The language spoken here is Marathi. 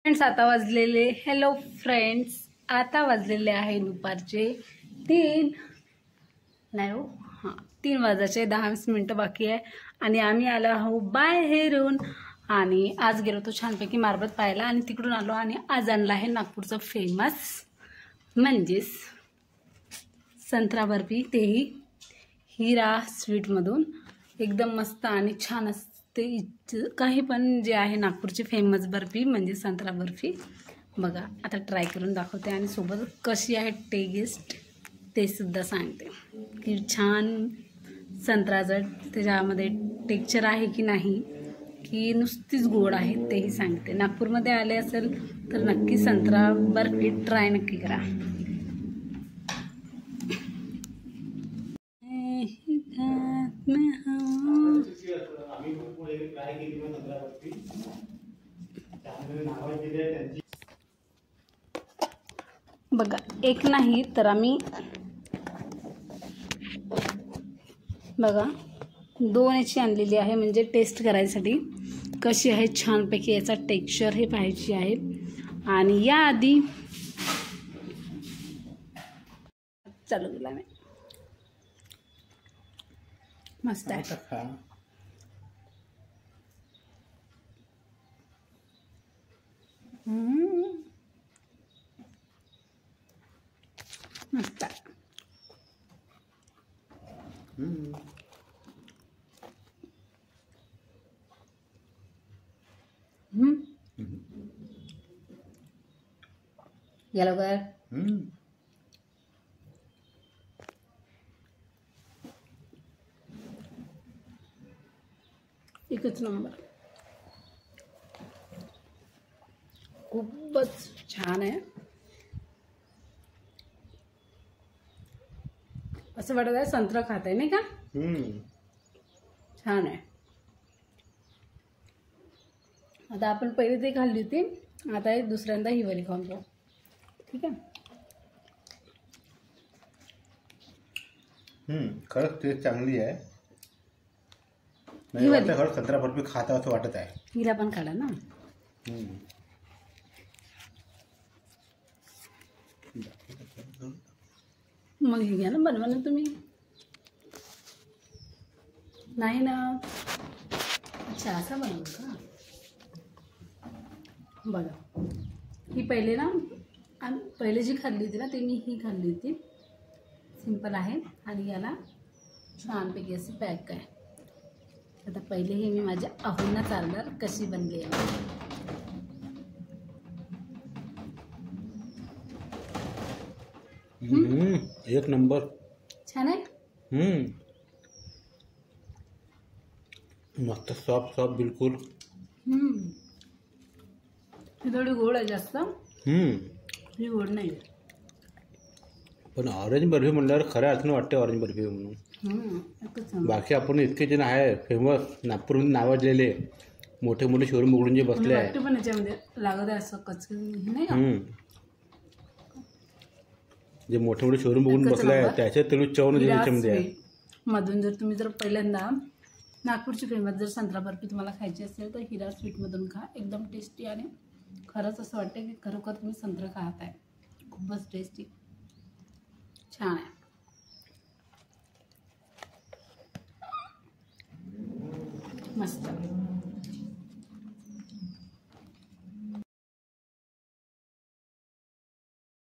फ्रेंड्स आता वाजलेले हॅलो फ्रेंड्स आता वाजलेले आहे दुपारचे 3 नाही हो हां 3 वाजायचे 10-20 मिनटं बाकी आहे आणि आम्ही आलो आहोत बाहेरून आणि आज गेलो तो छानपैकी मारबत पाहायला आणि तिकडून आलो आणि आज आणला आहे नागपूरचं फेमस म्हणजेच संत्रा बर्फी, तेही हिरा स्वीटमधून एकदम मस्त आणि छान असते काही पण जे आहे नागपूरची फेमस बर्फी म्हणजे संत्रा बर्फी बघा आता ट्राय करून दाखवते आणि सोबत कशी आहे टेस्ट ते सुद्धा सांगते की छान संत्राचं त्याच्यामध्ये टेक्स्चर आहे की नाही की नुसतीच गोड आहे तेही सांगते। नागपूरमध्ये आले असेल तर नक्की संत्रा बर्फी ट्राय नक्की करा। बघा एक नाही तर आम्ही बघा 2 याची आणलेली आहे म्हणजे टेस्ट करायसाठी कशी आहे छानपैकी याचा टेक्स्चर हे पाहायची आहे आणि या आधी चालू केला मी मस्त आहे मस्त गेलो का एकच नंबर खूपच छान आहे असं वाटत आहे संत्रा खात आहे नाही का छान आहे। आता आपण पहिले ते खाल्ली होती आता दुसऱ्यांदा ही वाली खाऊन पाहू ठीक आहे। खरंच टेस्ट चांगली आहे नाही वाटत खरं संत्रा बर्फी खाता असं वाटत आहे। हिला पण खाला ना मग हे घ्या ना बनवा ना तुम्ही नाही ना अच्छा असं बनवू का बघा ही पहिले ना पहिले जी खाल्ली होती ना ती मी ही खाल्ली होती सिंपल आहे आणि याला छानपैकी अशी पॅक आहे। आता पहिले हे मी माझ्या अहोंना चालणार कशी बनली आहे एक नंबर छान आहे मस्त सॉफ्ट सॉफ्ट बिलकुल ही थोडी गोड आहे जास्त ही गोड नाही पण ऑरेंज बर्फी म्हणल्यावर खऱ्या अर्थानं वाटते ऑरेंज बर्फी म्हणून बाकी आपण इतके जण आहे फेमस नागपूरमध्ये नावाजलेले मोठे मोठे शोरूम उघडून जे बसले आहे पण याच्यामध्ये लागत आहे असं कच्चं नाही का जे मोठे मोठे शोरूम बघून बसले आहे त्याच्यात तुम्ही चवण त्याच्यामध्ये आहे मधून जर पहिल्यांदा नागपूरची फेमस जर संत्रा बर्फी तुम्हाला खायची असेल तर हिरा स्वीटमधून खा एकदम टेस्टी आणि खरंच असं वाटतं की खरोखर तुम्ही संत्रा खात आहे खूपच टेस्टी छान आहे मस्त